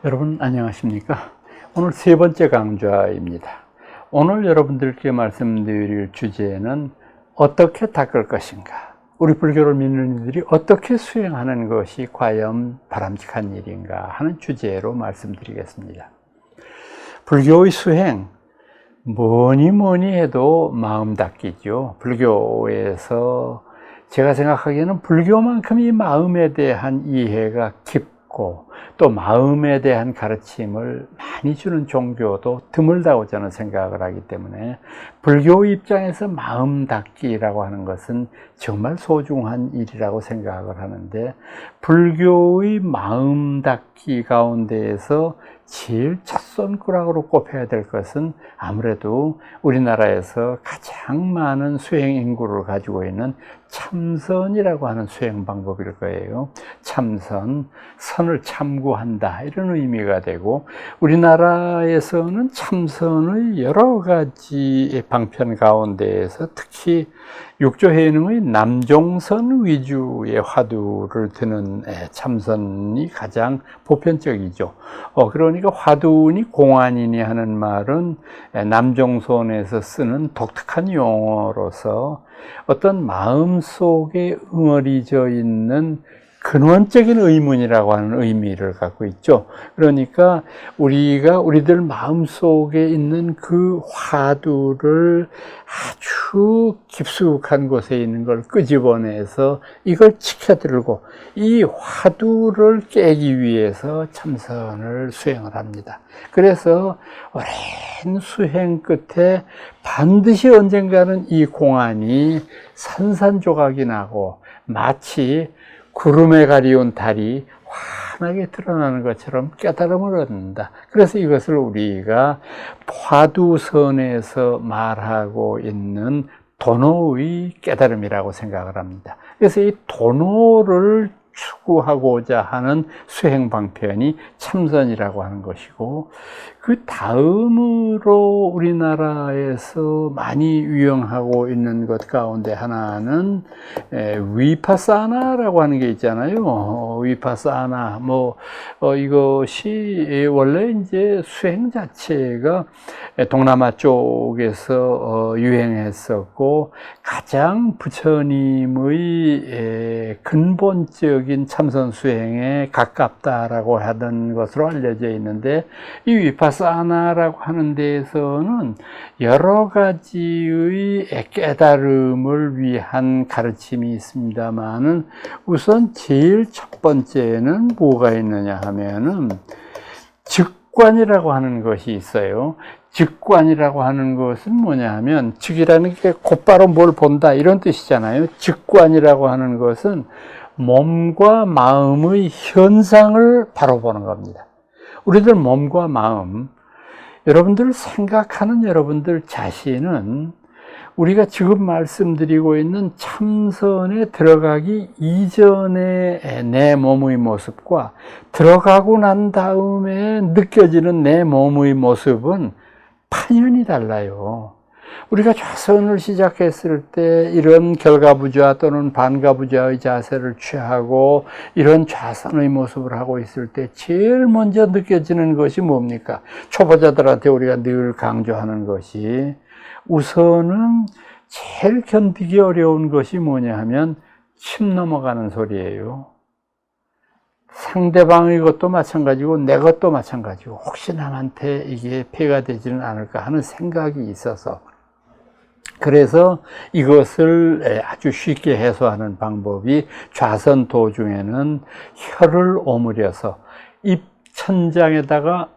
여러분 안녕하십니까? 오늘 세 번째 강좌입니다. 오늘 여러분들께 말씀드릴 주제는 어떻게 닦을 것인가? 우리 불교를 믿는 이들이 어떻게 수행하는 것이 과연 바람직한 일인가 하는 주제로 말씀드리겠습니다. 불교의 수행, 뭐니 해도 마음 닦기죠. 불교에서 제가 생각하기에는 불교만큼 이 마음에 대한 이해가 깊고 또 마음에 대한 가르침을 많이 주는 종교도 드물다고 저는 생각을 하기 때문에 불교 입장에서 마음 닦기라고 하는 것은 정말 소중한 일이라고 생각을 하는데, 불교의 마음 닦기 가운데에서 제일 첫손가락으로 꼽혀야 될 것은 아무래도 우리나라에서 가장 많은 수행 인구를 가지고 있는 참선이라고 하는 수행 방법일 거예요. 참선, 선을 참고한다 이런 의미가 되고, 우리나라에서는 참선의 여러 가지 방편 가운데에서 특히 육조해능의 남종선 위주의 화두를 드는 참선이 가장 보편적이죠. 그러니까 화두니 공안이니 하는 말은 남종선에서 쓰는 독특한 용어로서 어떤 마음 속에 응어리져 있는 근원적인 의문이라고 하는 의미를 갖고 있죠. 그러니까 우리들 마음 속에 있는 그 화두를 아주 깊숙한 곳에 있는 걸 끄집어내서 이걸 치켜들고 이 화두를 깨기 위해서 참선을 수행을 합니다. 그래서 오랜 수행 끝에 반드시 언젠가는 이 공안이 산산조각이 나고 마치 구름에 가리운 달이 환하게 드러나는 것처럼 깨달음을 얻는다. 그래서 이것을 우리가 화두선에서 말하고 있는 도노의 깨달음이라고 생각을 합니다. 그래서 이 도노를 추구하고자 하는 수행 방편이 참선이라고 하는 것이고, 그 다음으로 우리나라에서 많이 유행하고 있는 것 가운데 하나는 위파사나라고 하는 게 있잖아요. 위파사나 이것이 원래 이제 수행 자체가 동남아 쪽에서 유행했었고, 가장 부처님의 근본적인 참선 수행에 가깝다라고 하던 것으로 알려져 있는데, 이 위파사나라고 하는 데에서는 여러 가지의 깨달음을 위한 가르침이 있습니다만은, 우선 제일 첫 번째는 뭐가 있느냐 하면은 즉관이라고 하는 것이 있어요. 즉관이라고 하는 것은 뭐냐 하면, 즉이라는 게 곧바로 뭘 본다 이런 뜻이잖아요. 즉관이라고 하는 것은 몸과 마음의 현상을 바로 보는 겁니다. 우리들 몸과 마음, 여러분들 생각하는 여러분들 자신은 우리가 지금 말씀드리고 있는 참선에 들어가기 이전의 내 몸의 모습과 들어가고 난 다음에 느껴지는 내 몸의 모습은 판연히 달라요. 우리가 좌선을 시작했을 때 이런 결과부좌 또는 반가부좌의 자세를 취하고 이런 좌선의 모습을 하고 있을 때 제일 먼저 느껴지는 것이 뭡니까? 초보자들한테 우리가 늘 강조하는 것이, 우선은 제일 견디기 어려운 것이 뭐냐 하면 침 넘어가는 소리예요. 상대방의 것도 마찬가지고 내 것도 마찬가지고 혹시 남한테 이게 폐가 되지는 않을까 하는 생각이 있어서, 그래서 이것을 아주 쉽게 해소하는 방법이 좌선 도중에는 혀를 오므려서 입 천장에다가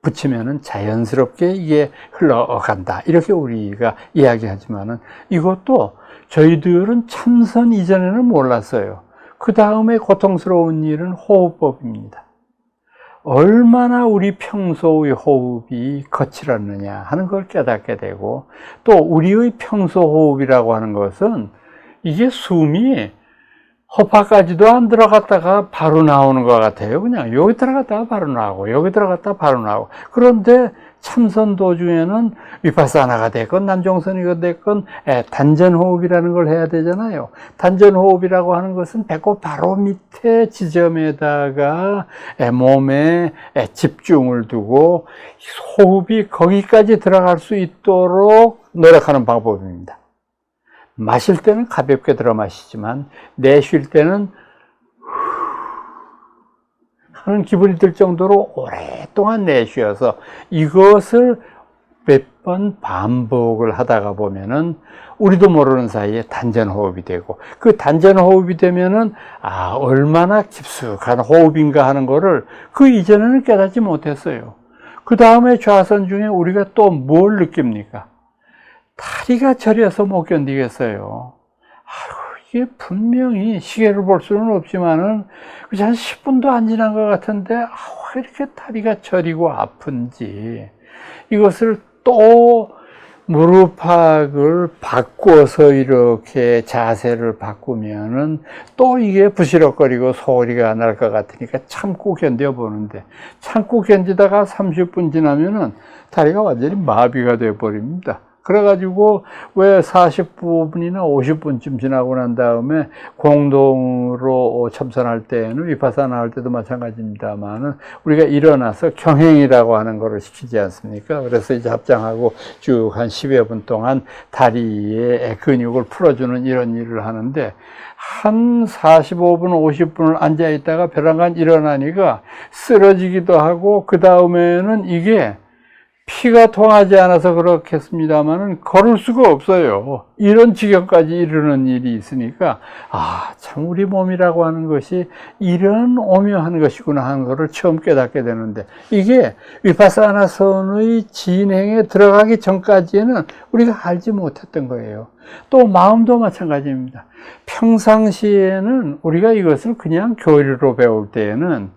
붙이면은 자연스럽게 이게 흘러간다, 이렇게 우리가 이야기하지만은 이것도 저희들은 참선 이전에는 몰랐어요. 그 다음에 고통스러운 일은 호흡법입니다. 얼마나 우리 평소의 호흡이 거칠었느냐 하는 걸 깨닫게 되고, 또 우리의 평소 호흡이라고 하는 것은 이게 숨이 허파까지도 안 들어갔다가 바로 나오는 것 같아요. 그냥 여기 들어갔다가 바로 나오고 여기 들어갔다가 바로 나오고. 그런데 참선 도중에는 위파사나가 됐건 남종선이가 됐건 단전호흡이라는 걸 해야 되잖아요. 단전호흡이라고 하는 것은 배꼽 바로 밑에 지점에다가 몸에 집중을 두고 호흡이 거기까지 들어갈 수 있도록 노력하는 방법입니다. 마실 때는 가볍게 들어 마시지만 내쉴 때는 하는 기분이 들 정도로 오랫동안 내쉬어서 이것을 몇 번 반복을 하다가 보면은 우리도 모르는 사이에 단전호흡이 되고, 그 단전호흡이 되면은 얼마나 깊숙한 호흡인가 하는 거를 그 이전에는 깨닫지 못했어요. 그 다음에 좌선 중에 우리가 또 뭘 느낍니까? 다리가 저려서 못 견디겠어요. 이게 분명히 시계를 볼 수는 없지만은 한 10분도 안 지난 것 같은데 왜 이렇게 다리가 저리고 아픈지, 이것을 또 무릎팍을 바꿔서 이렇게 자세를 바꾸면은 또 이게 부시럭거리고 소리가 날 것 같으니까 참고 견뎌보는데, 참고 견디다가 30분 지나면은 다리가 완전히 마비가 되어 버립니다. 그래가지고 왜 40분이나 50분쯤 지나고 난 다음에 공동으로 참선할 때는, 위파사나 할 때도 마찬가지입니다만은 우리가 일어나서 경행이라고 하는 거를 시키지 않습니까? 그래서 이제 합장하고 쭉 한 10여 분 동안 다리의 근육을 풀어주는 이런 일을 하는데, 한 45분, 50분을 앉아 있다가 벼랑간 일어나니까 쓰러지기도 하고, 그 다음에는 이게 피가 통하지 않아서 그렇겠습니다만은 걸을 수가 없어요. 이런 지경까지 이르는 일이 있으니까 참 우리 몸이라고 하는 것이 이런 오묘한 것이구나 하는 것을 처음 깨닫게 되는데, 이게 위파사나선의 진행에 들어가기 전까지는 우리가 알지 못했던 거예요. 또 마음도 마찬가지입니다. 평상시에는 우리가 이것을 그냥 교리로 배울 때에는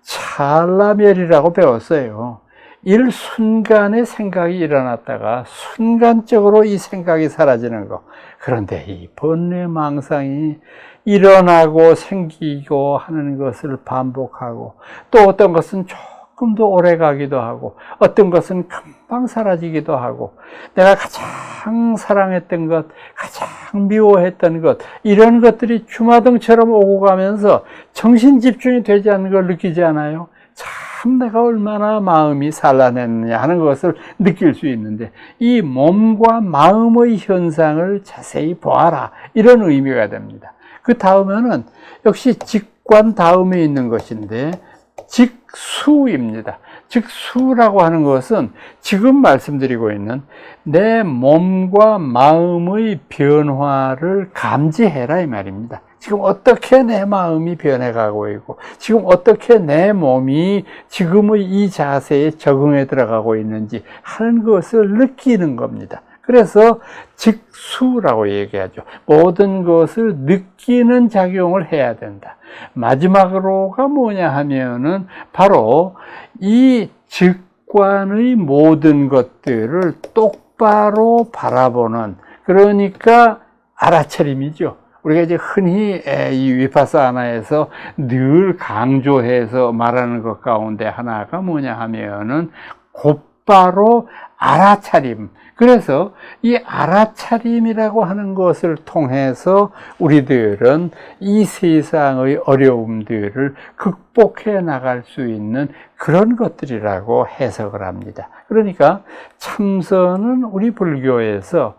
찰나멸이라고 배웠어요. 일순간에 생각이 일어났다가 순간적으로 이 생각이 사라지는 거. 그런데 이 번뇌망상이 일어나고 생기고 하는 것을 반복하고, 또 어떤 것은 조금 더 오래 가기도 하고, 어떤 것은 금방 사라지기도 하고, 내가 가장 사랑했던 것, 가장 미워했던 것, 이런 것들이 주마등처럼 오고 가면서 정신 집중이 되지 않는 걸 느끼지 않아요? 참 내가 얼마나 마음이 산란했느냐 하는 것을 느낄 수 있는데, 이 몸과 마음의 현상을 자세히 보아라, 이런 의미가 됩니다. 그 다음에는 역시 직관 다음에 있는 것인데 직수입니다. 직수라고 하는 것은 지금 말씀드리고 있는 내 몸과 마음의 변화를 감지해라 이 말입니다. 지금 어떻게 내 마음이 변해가고 있고, 지금 어떻게 내 몸이 지금의 이 자세에 적응해 들어가고 있는지 하는 것을 느끼는 겁니다. 그래서 직수라고 얘기하죠. 모든 것을 느끼는 작용을 해야 된다. 마지막으로가 뭐냐 하면은 바로 이 직관의 모든 것들을 똑바로 바라보는, 그러니까 알아차림이죠. 우리가 이제 흔히 이 위파사나에서 늘 강조해서 말하는 것 가운데 하나가 뭐냐 하면은 곧바로 알아차림. 그래서 이 알아차림이라고 하는 것을 통해서 우리들은 이 세상의 어려움들을 극복해 나갈 수 있는 그런 것들이라고 해석을 합니다. 그러니까 참선은 우리 불교에서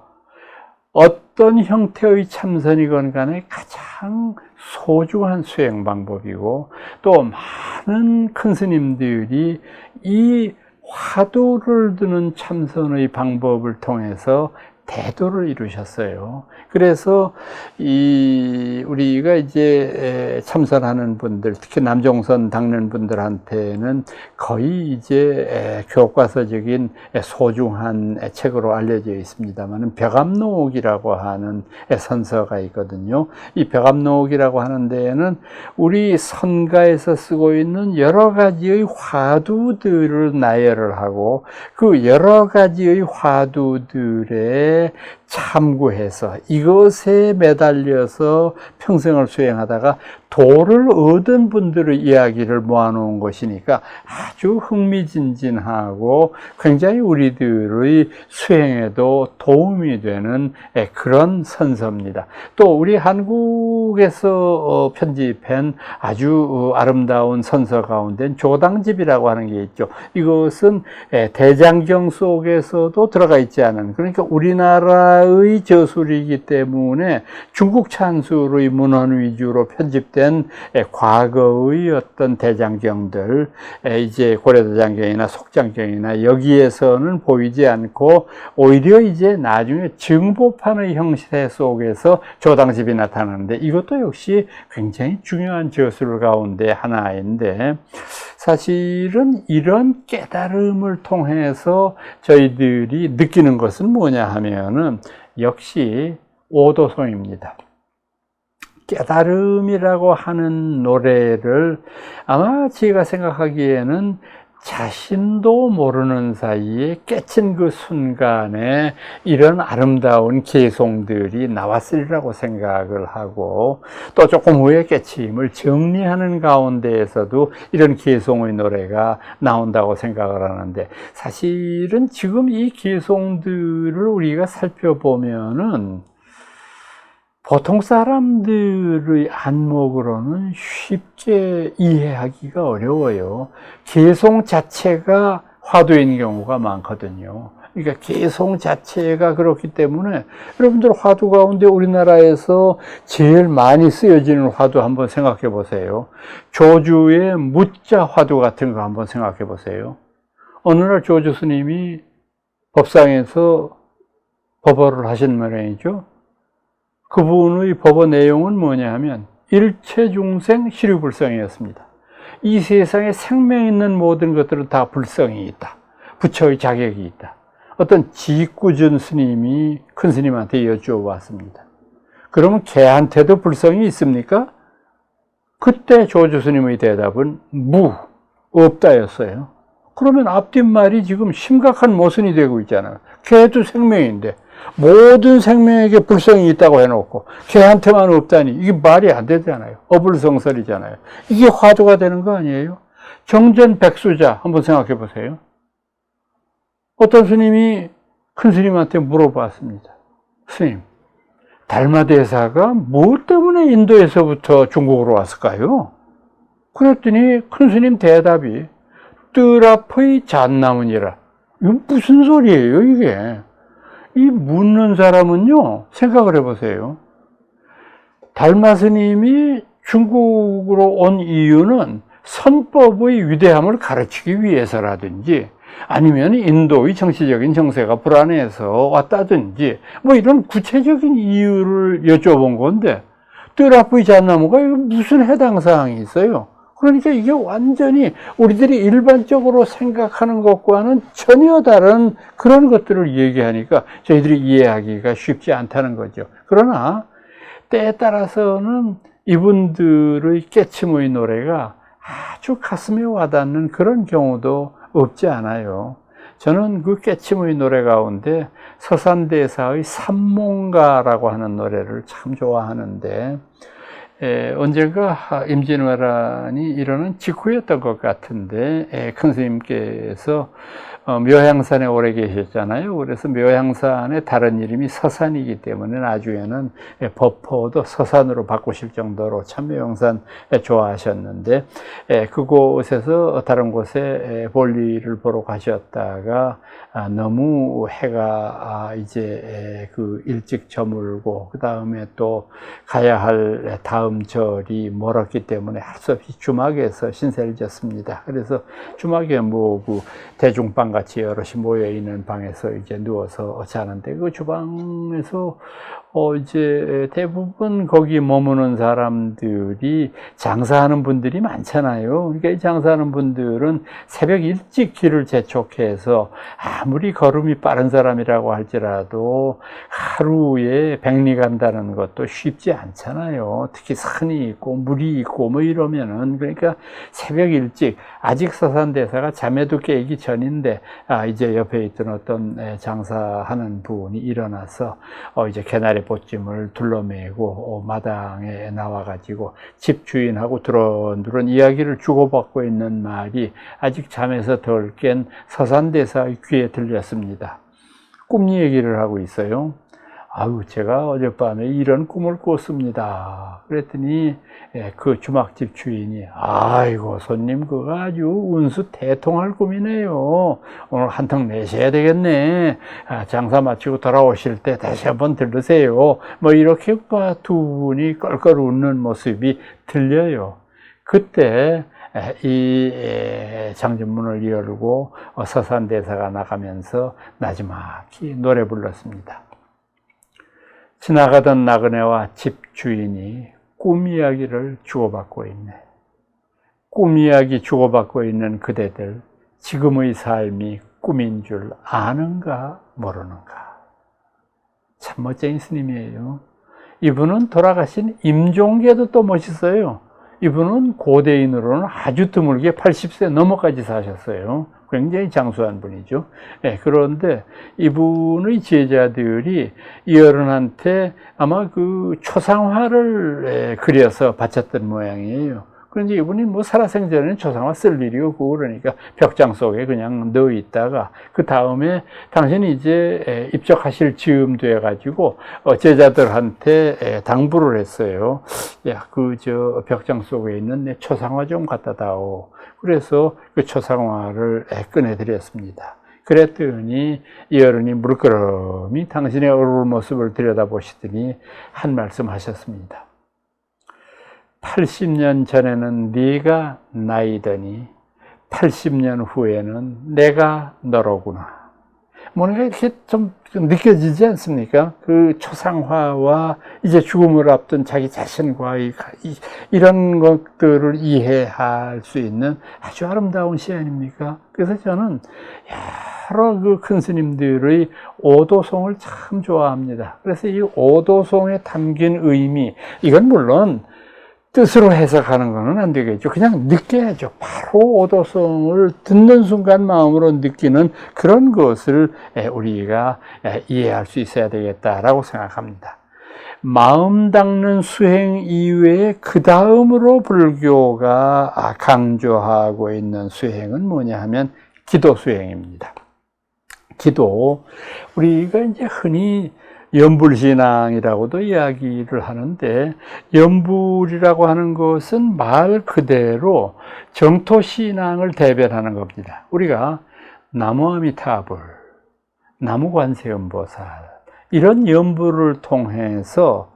어떤 형태의 참선이건 간에 가장 소중한 수행 방법이고, 또 많은 큰 스님들이 이 화두를 드는 참선의 방법을 통해서 대도를 이루셨어요. 그래서 우리가 이제 참선하는 분들, 특히 남종선 닦는 분들한테는 거의 이제 교과서적인 소중한 책으로 알려져 있습니다만, 벽암록이라고 하는 선서가 있거든요. 이 벽암록이라고 하는 데에는 우리 선가에서 쓰고 있는 여러 가지의 화두들을 나열을 하고, 그 여러 가지의 화두들의 참고해서 이것에 매달려서 평생을 수행하다가 도를 얻은 분들의 이야기를 모아놓은 것이니까 아주 흥미진진하고 굉장히 우리들의 수행에도 도움이 되는 그런 선서입니다. 또 우리 한국에서 편집한 아주 아름다운 선서 가운데 조당집이라고 하는 게 있죠. 이것은 대장경 속에서도 들어가 있지 않은, 그러니까 우리나라의 저술이기 때문에 중국 찬술의 문헌 위주로 편집된 과거의 어떤 대장경들, 이제 고려대장경이나 속장경이나 여기에서는 보이지 않고 오히려 이제 나중에 증보판의 형태 속에서 조당집이 나타나는데, 이것도 역시 굉장히 중요한 저술 가운데 하나인데, 사실은 이런 깨달음을 통해서 저희들이 느끼는 것은 뭐냐 하면은 역시 오도송입니다. 깨달음이라고 하는 노래를 아마 제가 생각하기에는 자신도 모르는 사이에 깨친 그 순간에 이런 아름다운 개송들이 나왔으리라고 생각을 하고, 또 조금 후에 깨침을 정리하는 가운데에서도 이런 개송의 노래가 나온다고 생각을 하는데, 사실은 지금 이 개송들을 우리가 살펴보면은 보통 사람들의 안목으로는 쉽게 이해하기가 어려워요. 개송 자체가 화두인 경우가 많거든요. 그러니까 개송 자체가 그렇기 때문에 여러분들 화두 가운데 우리나라에서 제일 많이 쓰여지는 화두 한번 생각해 보세요. 조주의 무자 화두 같은 거 한번 생각해 보세요. 어느 날 조주 스님이 법상에서 법어를 하신 모양이죠. 그분의 법어 내용은 뭐냐 하면 일체중생 시류불성이었습니다. 이 세상에 생명 있는 모든 것들은 다 불성이 있다. 부처의 자격이 있다. 어떤 지구준 스님이 큰 스님한테 여쭈어봤습니다. 그러면 걔한테도 불성이 있습니까? 그때 조주 스님의 대답은 없다였어요. 그러면 앞뒷말이 지금 심각한 모순이 되고 있잖아요. 걔도 생명인데 모든 생명에게 불성이 있다고 해놓고 걔한테만 없다니, 이게 말이 안 되잖아요. 어불성설이잖아요. 이게 화두가 되는 거 아니에요? 정전 백수자 한번 생각해 보세요. 어떤 스님이 큰 스님한테 물어봤습니다. 스님, 달마대사가 무엇 때문에 인도에서부터 중국으로 왔을까요? 그랬더니 큰 스님 대답이 뜰 앞의 잣나무니라. 이건 무슨 소리예요, 이게? 이 묻는 사람은요, 생각을 해보세요. 달마 스님이 중국으로 온 이유는 선법의 위대함을 가르치기 위해서라든지, 아니면 인도의 정치적인 정세가 불안해서 왔다든지, 뭐 이런 구체적인 이유를 여쭤본 건데, 뜰 앞의 잣나무가 무슨 해당 사항이 있어요? 그러니까 이게 완전히 우리들이 일반적으로 생각하는 것과는 전혀 다른 그런 것들을 얘기하니까 저희들이 이해하기가 쉽지 않다는 거죠. 그러나 때에 따라서는 이분들의 깨침의 노래가 아주 가슴에 와닿는 그런 경우도 없지 않아요. 저는 그 깨침의 노래 가운데 서산대사의 삼몽가라고 하는 노래를 참 좋아하는데, 언젠가 임진왜란이 일어난 직후였던 것 같은데, 큰 스님께서 묘향산에 오래 계셨잖아요. 그래서 묘향산의 다른 이름이 서산이기 때문에 나중에는 법호도 서산으로 바꾸실 정도로 참 묘향산 좋아하셨는데, 그곳에서 다른 곳에 볼일을 보러 가셨다가 너무 해가 이제 그 일찍 저물고, 그 다음에 또 가야 할 다음 절이 멀었기 때문에 할 수 없이 주막에서 신세를 졌습니다. 그래서 주막에 뭐 그 대중방 같이 여럿이 모여 있는 방에서 이제 누워서 자는데, 그 주방에서 이제 대부분 거기 머무는 사람들이 장사하는 분들이 많잖아요. 그러니까 이 장사하는 분들은 새벽 일찍 길을 재촉해서 아무리 걸음이 빠른 사람이라고 할지라도 하루에 100리 간다는 것도 쉽지 않잖아요. 특히 산이 있고 물이 있고 뭐 이러면은. 그러니까 새벽 일찍, 아직 서산대사가 잠에도 깨기 전인데 이제 옆에 있던 어떤 장사하는 분이 일어나서 이제 개나리 보찜을 둘러매고 마당에 나와가지고 집 주인하고 두런두런 이야기를 주고받고 있는 말이 아직 잠에서 덜 깬 서산대사의 귀에 들렸습니다. 꿈 얘기를 하고 있어요. 아유, 제가 어젯밤에 이런 꿈을 꿨습니다. 그랬더니 그 주막집 주인이, 아이고 손님, 그거 아주 운수 대통할 꿈이네요. 오늘 한턱 내셔야 되겠네. 장사 마치고 돌아오실 때 다시 한번 들으세요. 뭐 이렇게 두 분이 껄껄 웃는 모습이 들려요. 그때 이 장전문을 열고 서산대사가 나가면서 나지막히 노래 불렀습니다. 지나가던 나그네와 집 주인이 꿈 이야기를 주고받고 있네. 꿈 이야기 주고받고 있는 그대들, 지금의 삶이 꿈인 줄 아는가 모르는가. 참 멋쟁이 스님이에요. 이분은 돌아가신 임종계도 또 멋있어요. 이분은 고대인으로는 아주 드물게 80세 넘어까지 사셨어요. 굉장히 장수한 분이죠. 그런데 이분의 제자들이 이 어른한테 아마 그 초상화를 그려서 바쳤던 모양이에요. 그런데 이분이 뭐 살아생전에는 초상화 쓸 일이 없고, 그러니까 벽장 속에 그냥 넣어 있다가 그 다음에 당신이 이제 입적하실 즈음 돼 가지고 제자들한테 당부를 했어요. 야, 그 벽장 속에 있는 내 초상화 좀 갖다 다오. 그래서 그 초상화를 꺼내드렸습니다. 그랬더니 이 어른이 물끄러미 당신의 얼굴 모습을 들여다보시더니 한 말씀 하셨습니다. 80년 전에는 네가 나이더니 80년 후에는 내가 너로구나. 뭔가 이렇게 좀 느껴지지 않습니까? 그 초상화와 이제 죽음을 앞둔 자기 자신과 이런 것들을 이해할 수 있는 아주 아름다운 시 아닙니까? 그래서 저는 여러 그 큰 스님들의 오도송을 참 좋아합니다. 그래서 이 오도송에 담긴 의미, 이건 물론 뜻으로 해석하는 것은 안 되겠죠. 그냥 느껴야죠. 바로 오도성을 듣는 순간 마음으로 느끼는 그런 것을 우리가 이해할 수 있어야 되겠다라고 생각합니다. 마음 닦는 수행 이외에 그 다음으로 불교가 강조하고 있는 수행은 뭐냐 하면 기도 수행입니다. 기도, 우리가 이제 흔히 연불신앙이라고도 이야기를 하는데, 연불이라고 하는 것은 말 그대로 정토신앙을 대변하는 겁니다. 우리가 나무아미타불, 나무관세음보살, 이런 연불을 통해서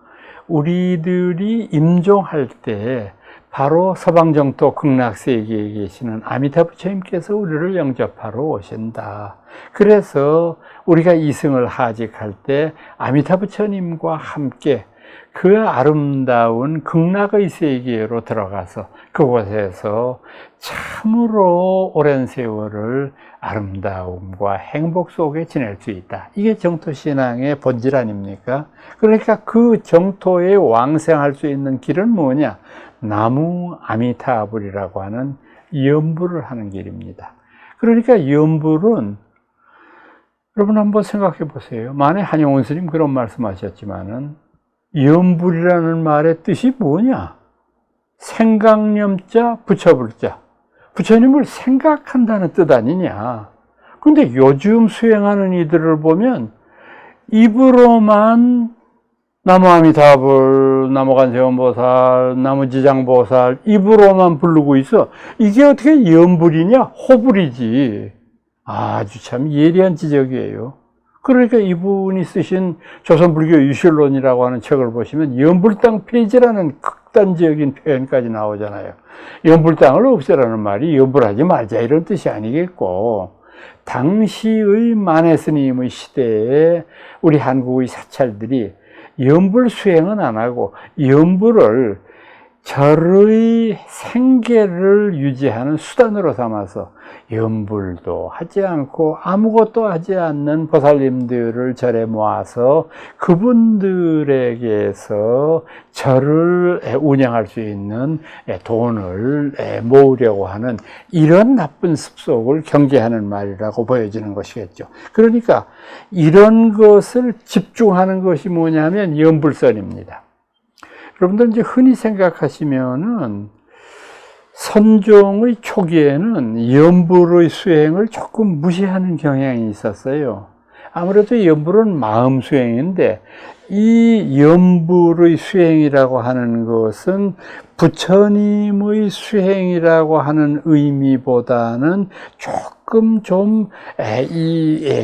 우리들이 임종할 때 바로 서방정토 극락세계에 계시는 아미타부처님께서 우리를 영접하러 오신다. 그래서 우리가 이승을 하직할 때 아미타부처님과 함께 그 아름다운 극락의 세계로 들어가서 그곳에서 참으로 오랜 세월을 아름다움과 행복 속에 지낼 수 있다. 이게 정토신앙의 본질 아닙니까? 그러니까 그 정토에 왕생할 수 있는 길은 뭐냐? 나무 아미타불이라고 하는 연불을 하는 길입니다. 그러니까 연불은, 여러분 한번 생각해 보세요. 만에 한용운 스님 그런 말씀하셨지만은, 연불이라는 말의 뜻이 뭐냐? 생각념자 부처불자. 부처님을 생각한다는 뜻 아니냐? 근데 요즘 수행하는 이들을 보면 입으로만 나무아미타불, 나무관세음보살, 나무지장보살 입으로만 부르고 있어. 이게 어떻게 연불이냐? 호불이지. 아주 참 예리한 지적이에요. 그러니까 이분이 쓰신 조선불교 유실론이라고 하는 책을 보시면 연불당 폐지라는 극단적인 표현까지 나오잖아요. 연불당을 없애라는 말이 연불하지 말자 이런 뜻이 아니겠고, 당시의 만해 스님의 시대에 우리 한국의 사찰들이 염불 수행은 안 하고 염불을 절의 생계를 유지하는 수단으로 삼아서 염불도 하지 않고 아무것도 하지 않는 보살님들을 절에 모아서 그분들에게서 절을 운영할 수 있는 돈을 모으려고 하는 이런 나쁜 습속을 경계하는 말이라고 보여지는 것이겠죠. 그러니까 이런 것을 집중하는 것이 뭐냐면 염불선입니다. 여러분들 이제 흔히 생각하시면은 선종의 초기에는 염불의 수행을 조금 무시하는 경향이 있었어요. 아무래도 염불은 마음 수행인데 이 염불의 수행이라고 하는 것은 부처님의 수행이라고 하는 의미보다는 조금 좀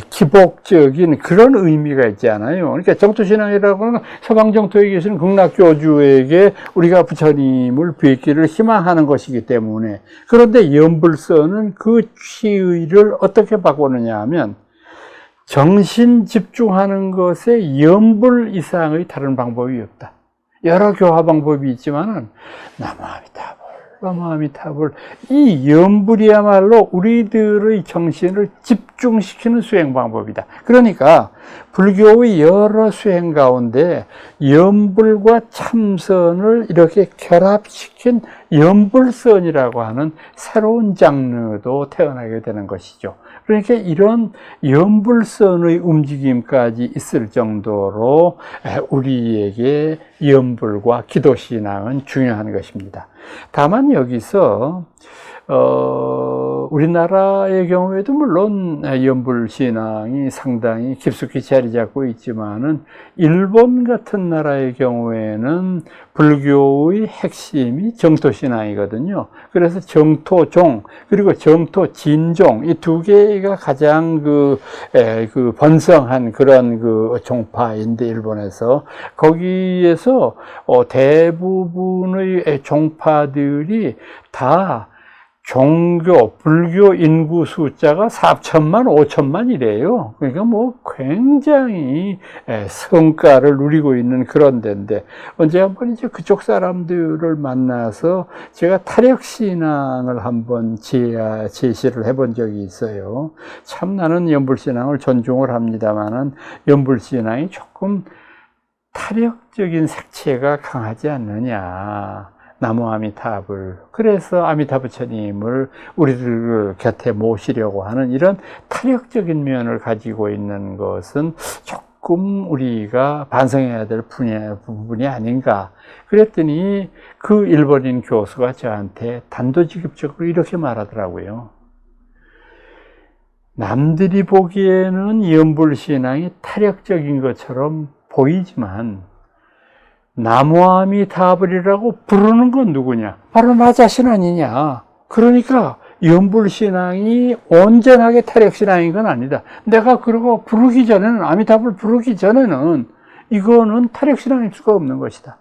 기복적인 그런 의미가 있잖아요. 그러니까 정토신앙이라고 하는 서방 정토에 계시는 극락교주에게 우리가 부처님을 뵙기를 희망하는 것이기 때문에, 그런데 염불선은 그 취의를 어떻게 바꾸느냐 하면 정신 집중하는 것에 염불 이상의 다른 방법이 없다. 여러 교화 방법이 있지만은 나무아미타불 이 염불이야말로 우리들의 정신을 집중시키는 수행 방법이다. 그러니까 불교의 여러 수행 가운데 염불과 참선을 이렇게 결합시킨 염불선이라고 하는 새로운 장르도 태어나게 되는 것이죠. 그러니까 이런 염불선의 움직임까지 있을 정도로 우리에게 염불과 기도신앙은 중요한 것입니다. 다만 여기서 우리나라의 경우에도 물론 염불신앙이 상당히 깊숙이 자리 잡고 있지만은 일본 같은 나라의 경우에는 불교의 핵심이 정토신앙이거든요. 그래서 정토종 그리고 정토진종 이 두 개가 가장 번성한 그런 종파인데, 일본에서 거기에서 대부분의 종파들이 다 종교, 불교 인구 숫자가 4천만, 5천만이래요. 그러니까 뭐 굉장히 성과를 누리고 있는 그런 데인데, 언제 한번 이제 그쪽 사람들을 만나서 제가 타력신앙을 한번 제시를 해본 적이 있어요. 참 나는 염불신앙을 존중을 합니다만은 염불신앙이 조금 타력적인 색채가 강하지 않느냐. 나무아미타불. 그래서 아미타부처님을 우리들 곁에 모시려고 하는 이런 타력적인 면을 가지고 있는 것은 조금 우리가 반성해야 될 부분이 아닌가. 그랬더니 그 일본인 교수가 저한테 단도직입적으로 이렇게 말하더라고요. 남들이 보기에는 염불신앙이 타력적인 것처럼 보이지만 나무아미타불이라고 부르는 건 누구냐? 바로 나 자신 아니냐? 그러니까 염불신앙이 온전하게 타력신앙인 건 아니다. 내가 그러고 부르기 전에는, 아미타불 부르기 전에는 이거는 타력신앙일 수가 없는 것이다.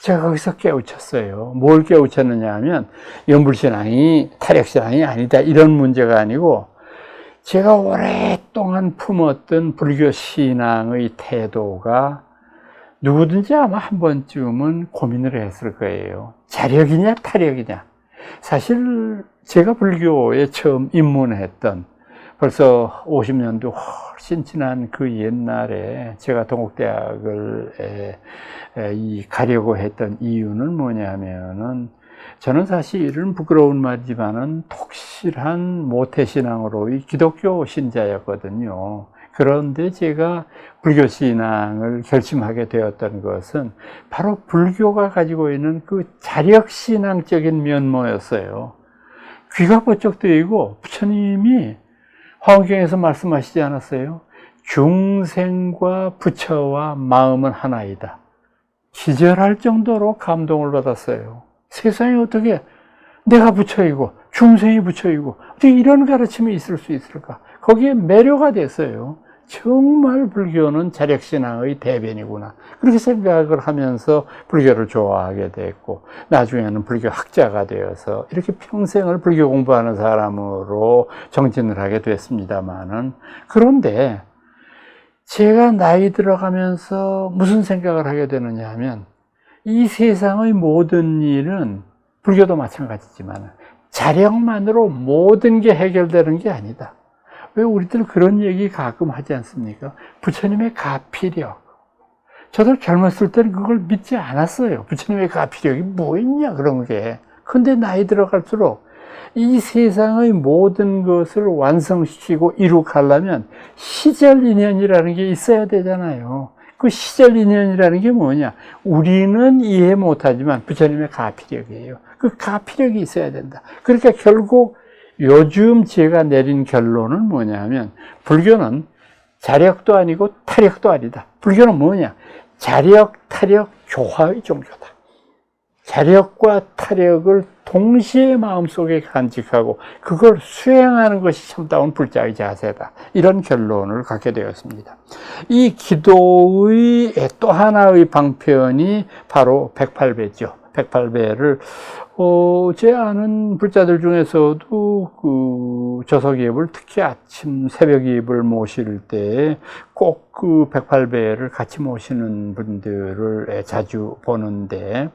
제가 거기서 깨우쳤어요. 뭘 깨우쳤느냐 하면 염불신앙이 타력신앙이 아니다, 이런 문제가 아니고, 제가 오랫동안 품었던 불교신앙의 태도가 누구든지 아마 한 번쯤은 고민을 했을 거예요. 자력이냐 타력이냐. 사실 제가 불교에 처음 입문했던, 벌써 50년도 훨씬 지난 그 옛날에 제가 동국대학을 가려고 했던 이유는 뭐냐면은, 저는 사실은 부끄러운 말이지만은 독실한 모태신앙으로의 기독교 신자였거든요. 그런데 제가 불교신앙을 결심하게 되었던 것은 바로 불교가 가지고 있는 그 자력신앙적인 면모였어요. 귀가 번쩍 뜨이고 부처님이 화엄경에서 말씀하시지 않았어요? 중생과 부처와 마음은 하나이다. 기절할 정도로 감동을 받았어요. 세상에 어떻게 내가 부처이고 중생이 부처이고 어떻게 이런 가르침이 있을 수 있을까? 거기에 매료가 됐어요. 정말 불교는 자력신앙의 대변이구나. 그렇게 생각을 하면서 불교를 좋아하게 됐고, 나중에는 불교 학자가 되어서 이렇게 평생을 불교 공부하는 사람으로 정진을 하게 됐습니다만은, 그런데 제가 나이 들어가면서 무슨 생각을 하게 되느냐 하면, 이 세상의 모든 일은 불교도 마찬가지지만 자력만으로 모든 게 해결되는 게 아니다. 왜 우리들 그런 얘기 가끔 하지 않습니까? 부처님의 가피력. 저도 젊었을 때는 그걸 믿지 않았어요. 부처님의 가피력이 뭐 있냐 그런 게. 근데 나이 들어갈수록 이 세상의 모든 것을 완성시키고 이룩하려면 시절 인연이라는 게 있어야 되잖아요. 그 시절 인연이라는 게 뭐냐? 우리는 이해 못하지만 부처님의 가피력이에요. 그 가피력이 있어야 된다. 그러니까 결국 요즘 제가 내린 결론은 뭐냐 하면, 불교는 자력도 아니고 타력도 아니다. 불교는 뭐냐? 자력, 타력, 조화의 종교다. 자력과 타력을 동시에 마음속에 간직하고 그걸 수행하는 것이 참다운 불자의 자세다. 이런 결론을 갖게 되었습니다. 이 기도의 또 하나의 방편이 바로 108배죠. 108배를 제 아는 불자들 중에서도 그 저석예불, 특히 아침 새벽 예불 모실 때 꼭 그 108배를 같이 모시는 분들을 자주 보는데,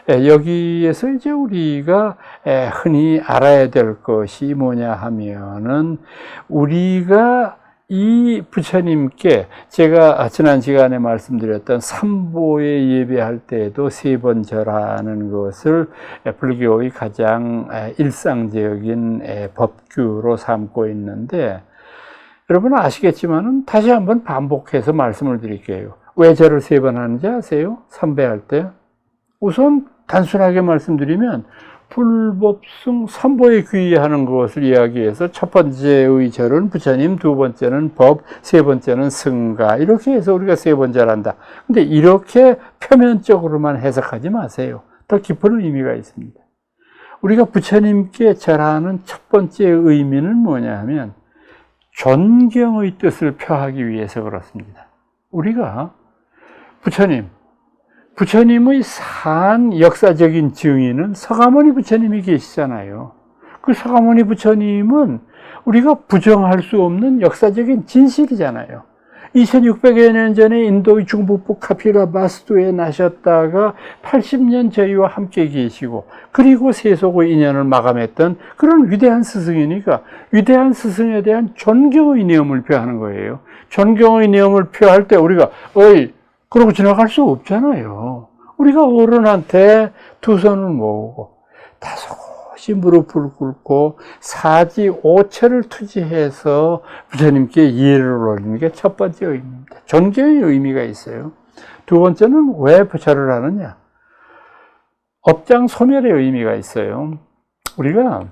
여기에서 이제 우리가 흔히 알아야 될 것이 뭐냐 하면은, 우리가 이 부처님께 제가 지난 시간에 말씀드렸던 삼보에 예배할 때에도 3번 절하는 것을 불교의 가장 일상적인 법규로 삼고 있는데, 여러분 아시겠지만은 다시 한번 반복해서 말씀을 드릴게요. 왜 절을 3번 하는지 아세요? 삼배할 때. 우선 단순하게 말씀드리면 불법승 삼보에 귀의하는 것을 이야기해서 첫 번째의 절은 부처님, 두 번째는 법, 세 번째는 승가, 이렇게 해서 우리가 3번 절한다. 근데 이렇게 표면적으로만 해석하지 마세요. 더 깊은 의미가 있습니다. 우리가 부처님께 절하는 첫 번째 의미는 뭐냐 하면 존경의 뜻을 표하기 위해서 그렇습니다. 우리가 부처님의 산 역사적인 증인은 서가모니 부처님이 계시잖아요. 그 서가모니 부처님은 우리가 부정할 수 없는 역사적인 진실이잖아요. 2600여 년 전에 인도의 중북부 카피라바스투에 나셨다가 80년 저희와 함께 계시고, 그리고 세속의 인연을 마감했던 그런 위대한 스승이니까 위대한 스승에 대한 존경의 내용을 표하는 거예요. 존경의 내용을 표할 때 우리가 그러고 지나갈 수 없잖아요. 우리가 어른한테 두 손을 모으고 다소시 무릎을 꿇고 사지 5처를 투지해서 부처님께 예를 올리는 게 첫 번째 의미입니다. 존경의 의미가 있어요. 두 번째는 왜 부처를 하느냐? 업장 소멸의 의미가 있어요. 우리가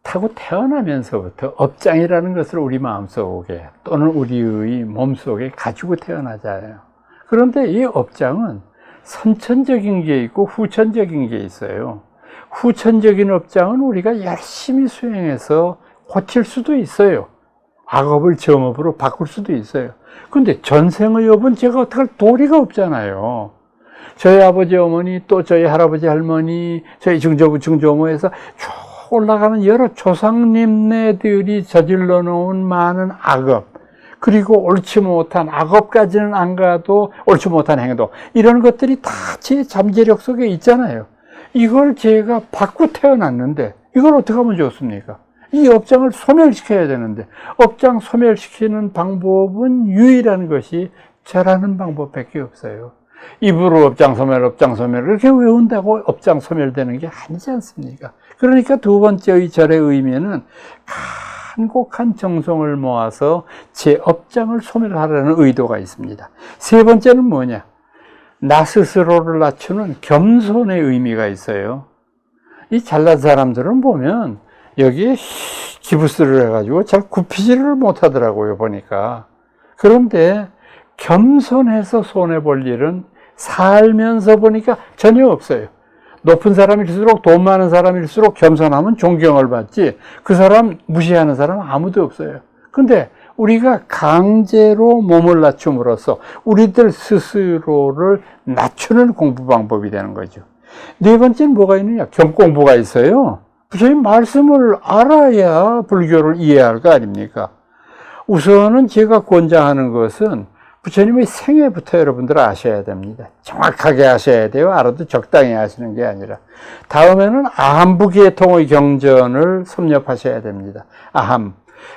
타고 태어나면서부터 업장이라는 것을 우리 마음속에 또는 우리의 몸속에 가지고 태어나잖아요. 그런데 이 업장은 선천적인 게 있고 후천적인 게 있어요. 후천적인 업장은 우리가 열심히 수행해서 고칠 수도 있어요. 악업을 정업으로 바꿀 수도 있어요. 근데 전생의 업은 제가 어떻게 할 도리가 없잖아요. 저희 아버지 어머니, 또 저희 할아버지 할머니, 저희 증조부 증조모에서 쭉 올라가는 여러 조상님네들이 저질러 놓은 많은 악업, 그리고 옳지 못한 악업까지는 안 가도 옳지 못한 행동, 이런 것들이 다 제 잠재력 속에 있잖아요. 이걸 제가 받고 태어났는데 이걸 어떻게 하면 좋습니까? 이 업장을 소멸시켜야 되는데, 업장 소멸시키는 방법은 유일한 것이 절하는 방법밖에 없어요. 입으로 업장 소멸 이렇게 외운다고 업장 소멸되는 게 아니지 않습니까? 그러니까 두 번째의 절의 의미는 간곡한 정성을 모아서 제 업장을 소멸하려는 의도가 있습니다. 세 번째는 뭐냐? 나 스스로를 낮추는 겸손의 의미가 있어요. 이 잘난 사람들은 보면 여기에 기부스를 해가지고 잘 굽히지를 못하더라고요, 보니까. 그런데 겸손해서 손해볼 일은 살면서 보니까 전혀 없어요. 높은 사람일수록, 돈 많은 사람일수록 겸손하면 존경을 받지, 그 사람 무시하는 사람은 아무도 없어요. 근데 우리가 강제로 몸을 낮춤으로써 우리들 스스로를 낮추는 공부 방법이 되는 거죠. 네 번째는 뭐가 있느냐? 경공부가 있어요. 부처님 말씀을 알아야 불교를 이해할 거 아닙니까? 우선은 제가 권장하는 것은 부처님의 생애부터 여러분들 아셔야 됩니다. 정확하게 아셔야 돼요. 알아도 적당히 아시는 게 아니라. 다음에는 아함부계통의 경전을 섭렵하셔야 됩니다. 아함.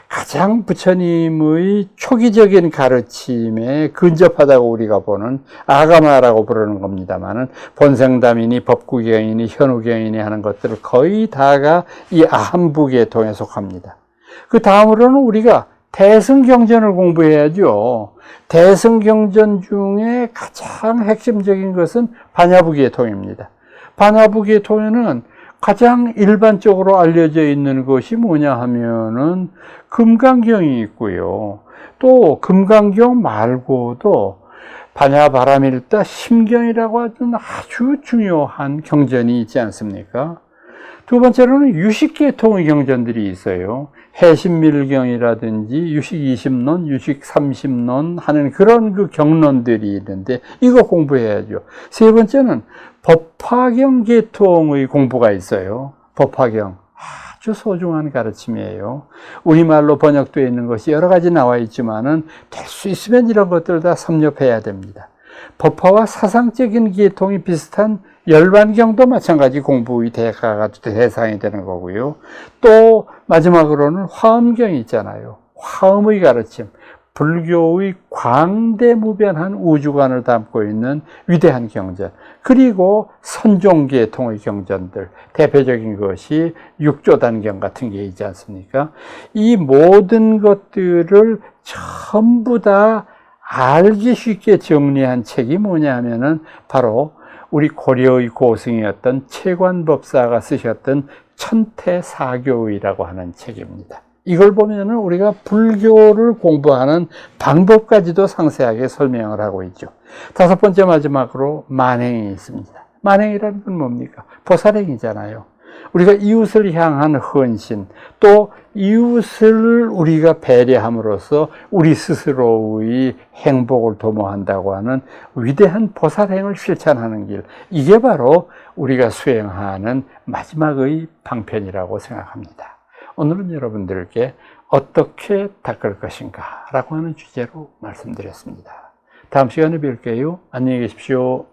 가장 부처님의 초기적인 가르침에 근접하다고 우리가 보는 아가마라고 부르는 겁니다만은 본생담이니 법구경이니 현우경이니 하는 것들을 거의 다가 이 아함부계통에 속합니다. 그 다음으로는 우리가 대승경전을 공부해야죠. 대승경전 중에 가장 핵심적인 것은 반야부계통입니다. 반야부계통에는 가장 일반적으로 알려져 있는 것이 뭐냐 하면은 금강경이 있고요. 또 금강경 말고도 반야바라밀다 심경이라고 하는 아주 중요한 경전이 있지 않습니까? 두 번째로는 유식계통의 경전들이 있어요. 해신밀경이라든지 유식 20론, 유식 30론 하는 그런 그 경론들이 있는데 이거 공부해야죠. 세 번째는 법화경 계통의 공부가 있어요. 법화경. 아주 소중한 가르침이에요. 우리말로 번역되어 있는 것이 여러 가지 나와 있지만은 될 수 있으면 이런 것들 다 섭렵해야 됩니다. 법화와 사상적인 계통이 비슷한 열반경도 마찬가지 공부의 대상이 되는 거고요. 또 마지막으로는 화엄경이 있잖아요. 화엄의 가르침, 불교의 광대무변한 우주관을 담고 있는 위대한 경전, 그리고 선종계통의 경전들, 대표적인 것이 육조단경 같은 게 있지 않습니까? 이 모든 것들을 전부 다 알기 쉽게 정리한 책이 뭐냐 하면은 바로 우리 고려의 고승이었던 채관법사가 쓰셨던 천태사교의라고 하는 책입니다. 이걸 보면은 우리가 불교를 공부하는 방법까지도 상세하게 설명을 하고 있죠. 다섯 번째 마지막으로 만행이 있습니다. 만행이라는 건 뭡니까? 보살행이잖아요. 우리가 이웃을 향한 헌신, 또 이웃을 우리가 배려함으로써 우리 스스로의 행복을 도모한다고 하는 위대한 보살행을 실천하는 길, 이게 바로 우리가 수행하는 마지막의 방편이라고 생각합니다. 오늘은 여러분들께 어떻게 닦을 것인가 라고 하는 주제로 말씀드렸습니다. 다음 시간에 뵐게요. 안녕히 계십시오.